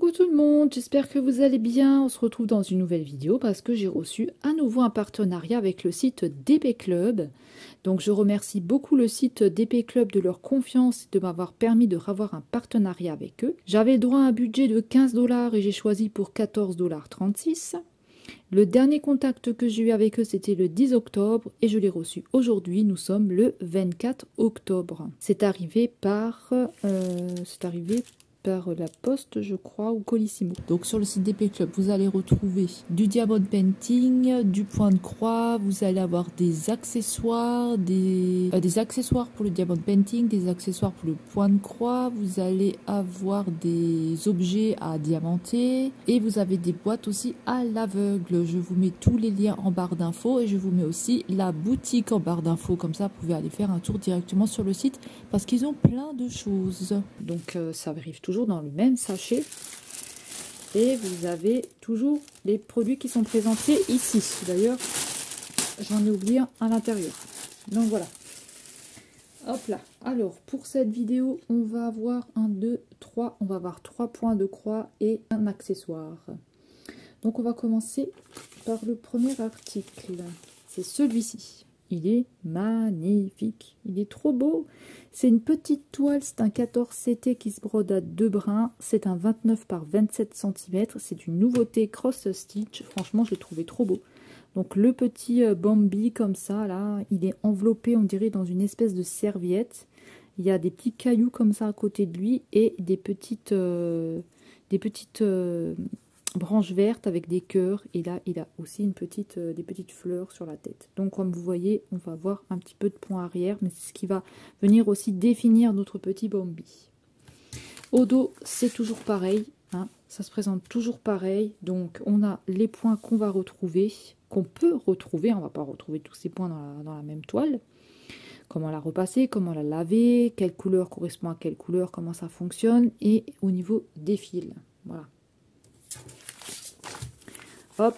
Coucou tout le monde, j'espère que vous allez bien. On se retrouve dans une nouvelle vidéo parce que j'ai reçu à nouveau un partenariat avec le site DP Club. Donc je remercie beaucoup le site DP Club de leur confiance et de m'avoir permis de avoir un partenariat avec eux. J'avais droit à un budget de 15 $ et j'ai choisi pour 14,36 $. Le dernier contact que j'ai eu avec eux, c'était le 10 octobre et je l'ai reçu aujourd'hui. Nous sommes le 24 octobre. C'est arrivé par la poste, je crois, ou Colissimo. Donc sur le site DP Club, vous allez retrouver du diamond painting, du point de croix, vous allez avoir des accessoires, des accessoires pour le diamond painting, des accessoires pour le point de croix, vous allez avoir des objets à diamanter et vous avez des boîtes aussi à l'aveugle. Je vous mets tous les liens en barre d'infos et je vous mets aussi la boutique en barre d'infos, comme ça vous pouvez aller faire un tour directement sur le site parce qu'ils ont plein de choses. Donc ça arrive toujours dans le même sachet et vous avez toujours les produits qui sont présentés ici. D'ailleurs, j'en ai oublié un à l'intérieur. Donc voilà. Hop là. Alors pour cette vidéo, on va avoir on va avoir 3 points de croix et un accessoire. Donc on va commencer par le premier article. C'est celui-ci. Il est magnifique, il est trop beau. C'est une petite toile, c'est un 14 CT qui se brode à 2 brins. C'est un 29 par 27 cm. C'est une nouveauté cross stitch. Franchement, je l'ai trouvé trop beau. Donc le petit Bambi comme ça, là, il est enveloppé, on dirait, dans une espèce de serviette. Il y a des petits cailloux comme ça à côté de lui et des petites branches vertes avec des cœurs, et là il a aussi des petites fleurs sur la tête. Donc comme vous voyez, on va avoir un petit peu de point arrière, mais c'est ce qui va venir aussi définir notre petit Bambi. Au dos, c'est toujours pareil, hein, ça se présente toujours pareil. Donc on a les points qu'on va retrouver, qu'on peut retrouver, on va pas retrouver tous ces points dans la même toile. Comment la repasser, comment la laver, quelle couleur correspond à quelle couleur, comment ça fonctionne, et au niveau des fils. Voilà. Hop.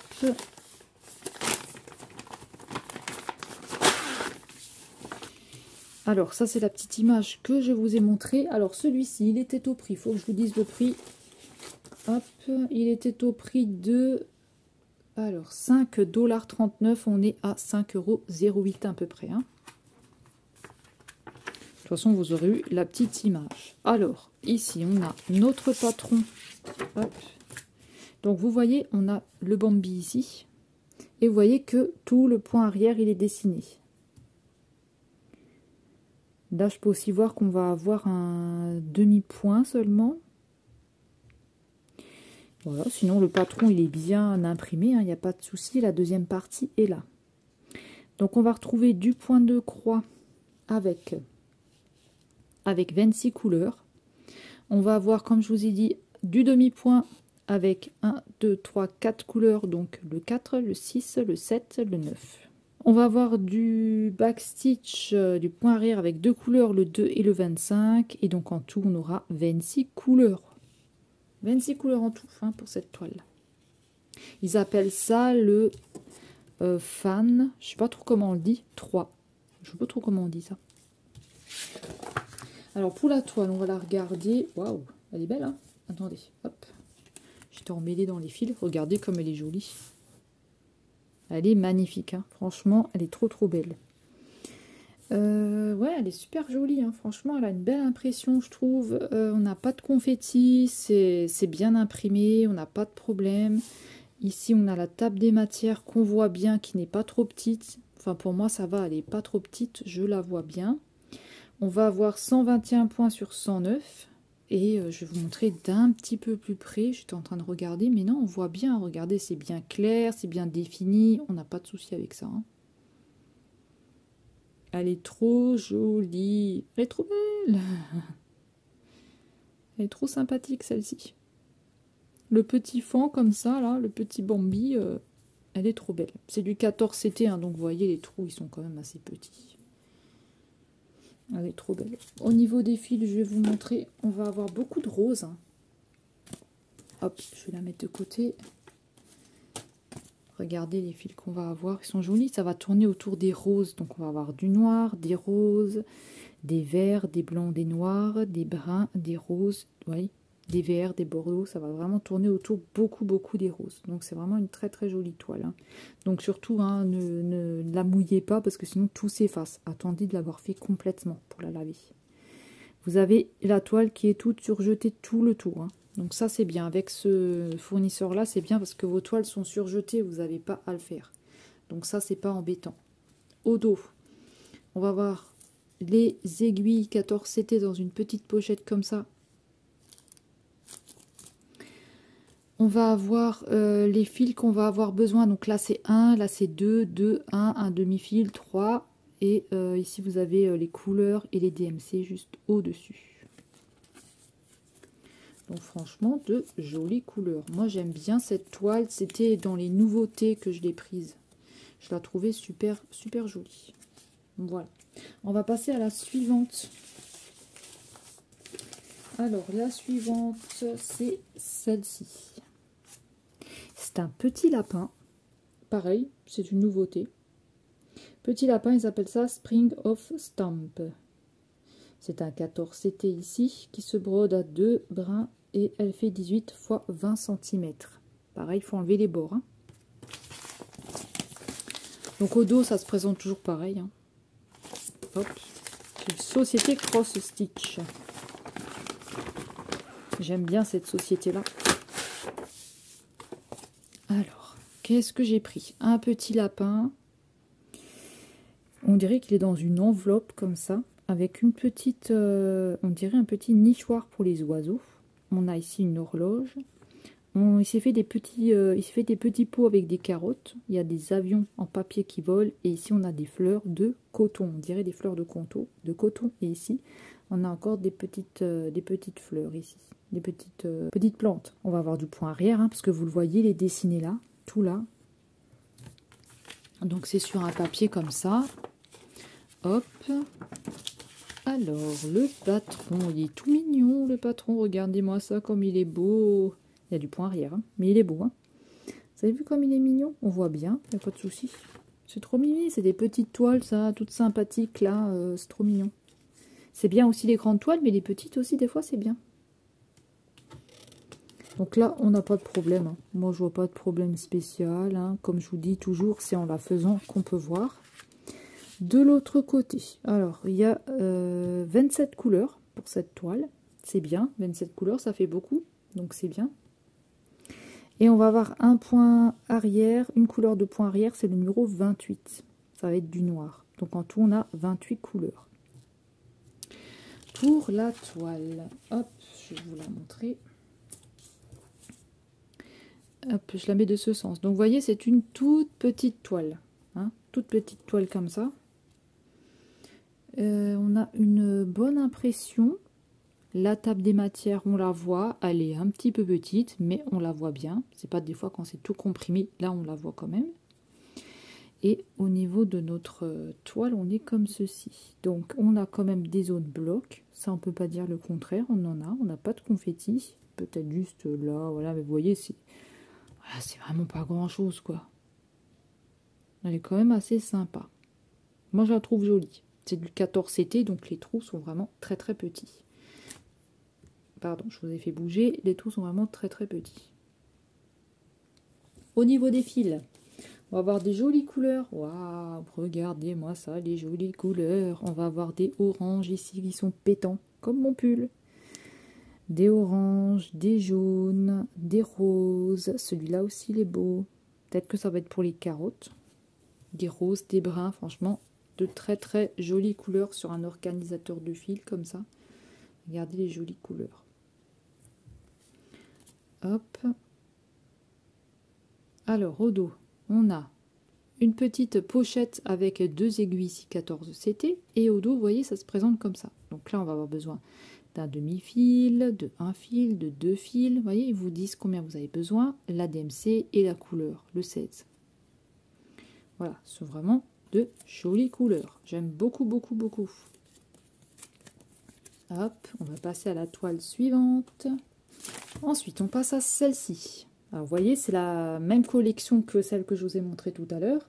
Alors ça c'est la petite image que je vous ai montrée. Alors celui-ci il était au prix, il faut que je vous dise le prix. Hop, il était au prix de 5,39 $. On est à 5,08 € à peu près, hein. De toute façon vous aurez eu la petite image. Alors ici on a notre patron. Hop. Donc vous voyez, on a le Bambi ici, et vous voyez que tout le point arrière, il est dessiné. Là, je peux aussi voir qu'on va avoir un demi-point seulement. Voilà, sinon le patron, il est bien imprimé, hein, il n'y a pas de souci, la deuxième partie est là. Donc on va retrouver du point de croix avec 26 couleurs. On va avoir, comme je vous ai dit, du demi-point avec 1, 2, 3, 4 couleurs, donc le 4, le 6, le 7, le 9. On va avoir du backstitch, du point arrière avec 2 couleurs, le 2 et le 25, et donc en tout on aura 26 couleurs. 26 couleurs en tout, hein, pour cette toile. Ils appellent ça le fan, je sais pas trop comment on le dit, 3. Je sais pas trop comment on dit ça. Alors pour la toile, on va la regarder. Waouh, elle est belle, hein. Attendez, hop. J'étais emmêlée dans les fils. Regardez comme elle est jolie. Elle est magnifique, hein. Franchement, elle est trop belle. Ouais, elle est super jolie, hein. Franchement, elle a une belle impression, je trouve. On n'a pas de confetti, c'est bien imprimé, on n'a pas de problème. Ici, on a la table des matières qu'on voit bien, qui n'est pas trop petite. Enfin, pour moi, ça va, elle n'est pas trop petite, je la vois bien. On va avoir 121 points sur 109. Et je vais vous montrer d'un petit peu plus près. J'étais en train de regarder, mais non, on voit bien. Regardez, c'est bien clair, c'est bien défini. On n'a pas de souci avec ça, hein. Elle est trop jolie. Elle est trop belle. Elle est trop sympathique, celle-ci. Le petit fan comme ça, là, le petit Bambi, elle est trop belle. C'est du 14 CT, hein, donc vous voyez, les trous, ils sont quand même assez petits. Elle est trop belle. Au niveau des fils, je vais vous montrer. On va avoir beaucoup de roses, hein. Hop, je vais la mettre de côté. Regardez les fils qu'on va avoir. Ils sont jolis. Ça va tourner autour des roses. Donc on va avoir du noir, des roses, des verts, des blancs, des noirs, des bruns, des roses, oui, des verts, des bordeaux, ça va vraiment tourner autour beaucoup des roses. Donc c'est vraiment une très jolie toile. Hein. Donc surtout, hein, ne la mouillez pas parce que sinon tout s'efface. Attendez de l'avoir fait complètement pour la laver. Vous avez la toile qui est toute surjetée tout le tour. Hein. Donc ça c'est bien. Avec ce fournisseur-là, c'est bien parce que vos toiles sont surjetées, vous n'avez pas à le faire. Donc ça, c'est pas embêtant. Au dos, on va voir les aiguilles 14 CT dans une petite pochette comme ça. On va avoir les fils qu'on va avoir besoin. Donc là, c'est 1, là, c'est 2, 2, 1, un demi-fil, 3. Et ici, vous avez les couleurs et les DMC juste au-dessus. Donc franchement, de jolies couleurs. Moi, j'aime bien cette toile. C'était dans les nouveautés que je l'ai prise. Je la trouvais super jolie. Voilà. On va passer à la suivante. Alors, la suivante, c'est celle-ci. C'est un petit lapin. Pareil, c'est une nouveauté. Petit lapin, ils appellent ça Spring of Stamp. C'est un 14 CT ici, qui se brode à 2 brins et elle fait 18 x 20 cm. Pareil, il faut enlever les bords. Hein. Donc au dos, ça se présente toujours pareil. Hein. Hop. Une société Cross Stitch. J'aime bien cette société-là. Alors, qu'est-ce que j'ai pris? Un petit lapin. On dirait qu'il est dans une enveloppe comme ça, avec une petite, on dirait un petit nichoir pour les oiseaux. On a ici une horloge. Il s'est fait des petits pots avec des carottes. Il y a des avions en papier qui volent. Et ici, on a des fleurs de coton. On dirait des fleurs de coton. Et ici, on a encore des petites fleurs ici. Des petites plantes. On va avoir du point arrière, hein, parce que vous le voyez, les dessinés là. Tout là. Donc, c'est sur un papier comme ça. Hop. Alors, le patron. Il est tout mignon, le patron. Regardez-moi ça, comme il est beau. Il y a du point arrière, hein, mais il est beau. Hein. Vous avez vu comme il est mignon? On voit bien, il n'y a pas de souci. C'est trop mignon, c'est des petites toiles, ça, toutes sympathiques, là, c'est trop mignon. C'est bien aussi les grandes toiles, mais les petites aussi, des fois, c'est bien. Donc là, on n'a pas de problème. Hein. Moi, je vois pas de problème spécial. Hein. Comme je vous dis toujours, c'est en la faisant qu'on peut voir. De l'autre côté, alors, il y a 27 couleurs pour cette toile. C'est bien, 27 couleurs, ça fait beaucoup, donc c'est bien. Et on va avoir un point arrière, une couleur de point arrière, c'est le numéro 28. Ça va être du noir. Donc en tout, on a 28 couleurs. Pour la toile, hop, je vais vous la montrer. Hop, je la mets de ce sens. Donc vous voyez, c'est une toute petite toile. Hein, toute petite toile comme ça. On a une bonne impression. La table des matières, on la voit, elle est un petit peu petite, mais on la voit bien. C'est pas des fois quand c'est tout comprimé, là on la voit quand même. Et au niveau de notre toile, on est comme ceci. Donc on a quand même des zones blocs, ça on peut pas dire le contraire, on n'a pas de confetti. Peut-être juste là, voilà, mais vous voyez, c'est vraiment pas grand chose quoi. Elle est quand même assez sympa. Moi je la trouve jolie. C'est du 14 CT, donc les trous sont vraiment très petits. Pardon, je vous ai fait bouger. Les trous sont vraiment très petits. Au niveau des fils, on va avoir des jolies couleurs. Waouh, regardez-moi ça, les jolies couleurs. On va avoir des oranges ici qui sont pétants, comme mon pull. Des oranges, des jaunes, des roses. Celui-là aussi, il est beau. Peut-être que ça va être pour les carottes. Des roses, des bruns, franchement, de très jolies couleurs sur un organisateur de fils comme ça. Regardez les jolies couleurs. Hop. Alors, au dos, on a une petite pochette avec 2 aiguilles ici 14 CT. Et au dos, vous voyez, ça se présente comme ça. Donc là, on va avoir besoin d'un demi-fil, de 1 fil, de 2 fils. Vous voyez, ils vous disent combien vous avez besoin, la DMC et la couleur, le 16. Voilà, ce sont vraiment de jolies couleurs. J'aime beaucoup. Hop, on va passer à la toile suivante. Ensuite, on passe à celle-ci. Alors, vous voyez, c'est la même collection que celle que je vous ai montrée tout à l'heure.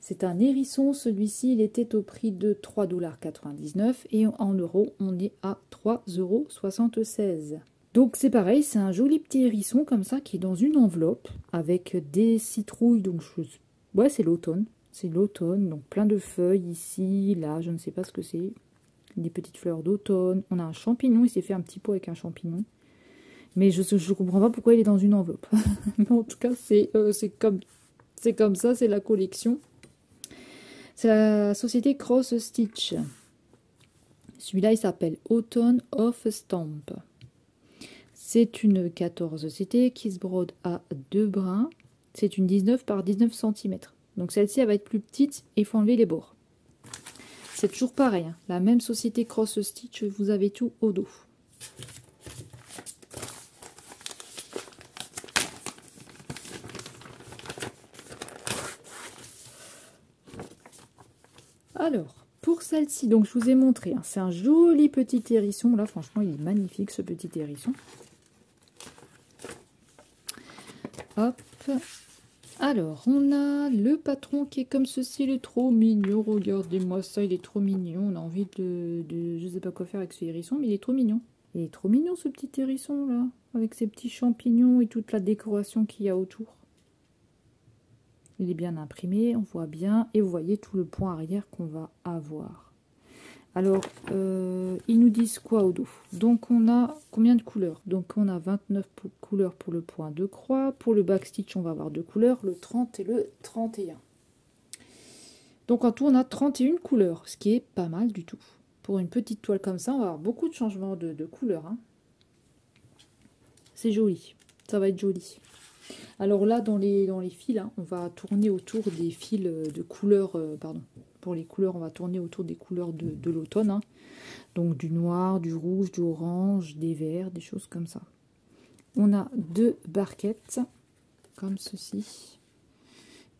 C'est un hérisson. Celui-ci, il était au prix de 3,99 $ et en euros, on est à 3,76 €. Donc c'est pareil, c'est un joli petit hérisson comme ça qui est dans une enveloppe avec des citrouilles. Donc ouais, c'est l'automne. C'est l'automne, donc plein de feuilles ici, là, je ne sais pas ce que c'est. Des petites fleurs d'automne. On a un champignon, il s'est fait un petit pot avec un champignon. Mais je ne comprends pas pourquoi il est dans une enveloppe. Mais en tout cas, c'est comme ça, c'est la collection. C'est la société Cross Stitch. Celui-là, il s'appelle Autumn of Stamp. C'est une 14 CT qui se brode à 2 brins. C'est une 19 par 19 cm. Donc celle-ci, elle va être plus petite et il faut enlever les bords. C'est toujours pareil, hein. La même société Cross Stitch, vous avez tout au dos. Alors, pour celle-ci, donc je vous ai montré, hein, c'est un joli petit hérisson. Là, franchement, il est magnifique ce petit hérisson. Hop. Alors, on a le patron qui est comme ceci, il est trop mignon. Regardez-moi ça, il est trop mignon. On a envie de je sais pas quoi faire avec ce hérisson, mais il est trop mignon. Il est trop mignon ce petit hérisson là, avec ses petits champignons et toute la décoration qu'il y a autour. Il est bien imprimé, on voit bien, et vous voyez tout le point arrière qu'on va avoir. Alors, ils nous disent quoi au dos? Donc, on a combien de couleurs? Donc, on a 29 couleurs pour le point de croix. Pour le backstitch, on va avoir 2 couleurs, le 30 et le 31. Donc, en tout, on a 31 couleurs, ce qui est pas mal du tout. Pour une petite toile comme ça, on va avoir beaucoup de changements de couleurs. Hein. C'est joli, ça va être joli. Alors là, dans les fils, hein, on va tourner autour des fils de couleurs, pardon. Pour les couleurs, on va tourner autour des couleurs de l'automne. Hein. Donc du noir, du rouge, du orange, des verts, des choses comme ça. On a 2 barquettes, comme ceci.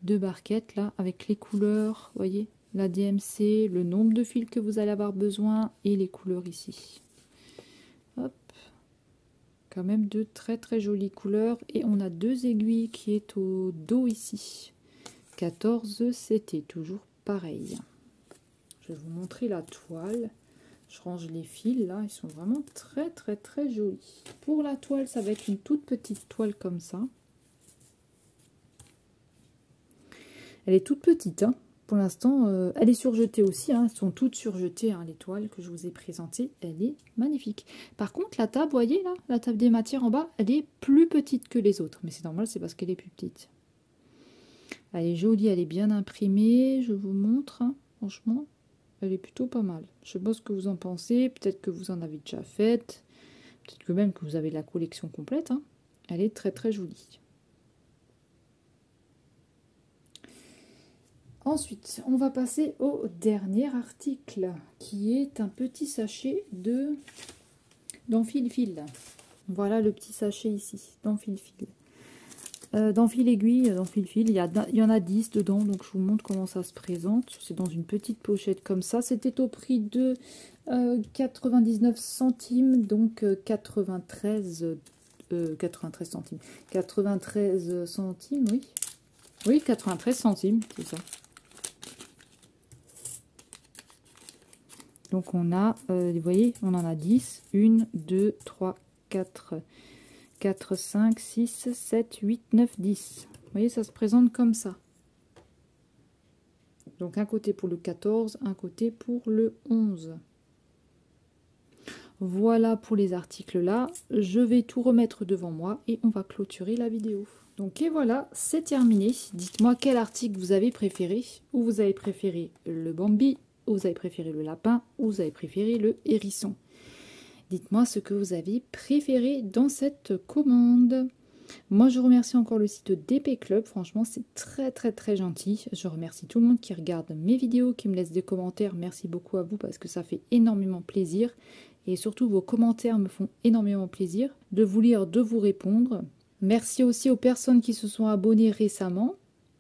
2 barquettes là, avec les couleurs, vous voyez, la DMC, le nombre de fils que vous allez avoir besoin et les couleurs ici. Hop. Quand même de très très jolies couleurs. Et on a 2 aiguilles qui est au dos ici. 14 CT, toujours pareil. Je vais vous montrer la toile. Je range les fils là, ils sont vraiment très très très jolis. Pour la toile, ça va être une toute petite toile comme ça. Elle est toute petite, hein. Pour l'instant, elle est surjetée aussi, hein. Elles sont toutes surjetées, hein, les toiles que je vous ai présentées. Elle est magnifique. Par contre, la table, vous voyez là, la table des matières en bas, elle est plus petite que les autres. Mais c'est normal, c'est parce qu'elle est plus petite. Elle est jolie, elle est bien imprimée. Je vous montre, hein. Franchement, elle est plutôt pas mal. Je sais pas ce que vous en pensez. Peut-être que vous en avez déjà faite. Peut-être que même que vous avez la collection complète. Hein. Elle est très très jolie. Ensuite, on va passer au dernier article, qui est un petit sachet d'enfile-fil. Voilà le petit sachet ici, d'enfile-fil. D'enfile-aiguille, d'enfile-fil, il y en a 10 dedans, donc je vous montre comment ça se présente. C'est dans une petite pochette comme ça. C'était au prix de 99 centimes, donc 93 centimes. 93 centimes, oui. Oui, 93 centimes, c'est ça. Donc on a, vous voyez, on en a 10. 1, 2, 3, 4, 4, 5, 6, 7, 8, 9, 10. Vous voyez, ça se présente comme ça. Donc un côté pour le 14, un côté pour le 11. Voilà pour les articles là. Je vais tout remettre devant moi et on va clôturer la vidéo. Donc et voilà, c'est terminé. Dites-moi quel article vous avez préféré. Ou vous avez préféré le Bambi, ou vous avez préféré le lapin, ou vous avez préféré le hérisson. Dites-moi ce que vous avez préféré dans cette commande. Moi, je remercie encore le site DP Club. Franchement, c'est très, très, très gentil. Je remercie tout le monde qui regarde mes vidéos, qui me laisse des commentaires. Merci beaucoup à vous parce que ça fait énormément plaisir. Et surtout, vos commentaires me font énormément plaisir de vous lire, de vous répondre. Merci aussi aux personnes qui se sont abonnées récemment.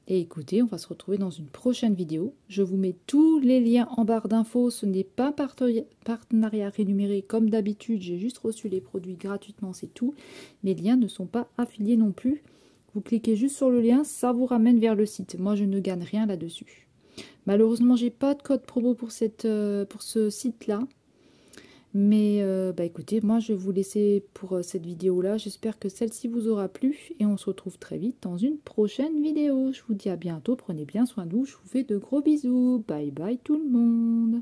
Et écoutez, on va se retrouver dans une prochaine vidéo. Je vous mets tous les liens en barre d'infos. Ce n'est pas partenariat rémunéré comme d'habitude. J'ai juste reçu les produits gratuitement, c'est tout. Mes liens ne sont pas affiliés non plus. Vous cliquez juste sur le lien, ça vous ramène vers le site. Moi, je ne gagne rien là-dessus. Malheureusement, j'ai pas de code promo pour ce site-là. Mais bah écoutez, moi je vais vous laisser pour cette vidéo-là. J'espère que celle-ci vous aura plu et on se retrouve très vite dans une prochaine vidéo. Je vous dis à bientôt, prenez bien soin de vous, je vous fais de gros bisous. Bye bye tout le monde.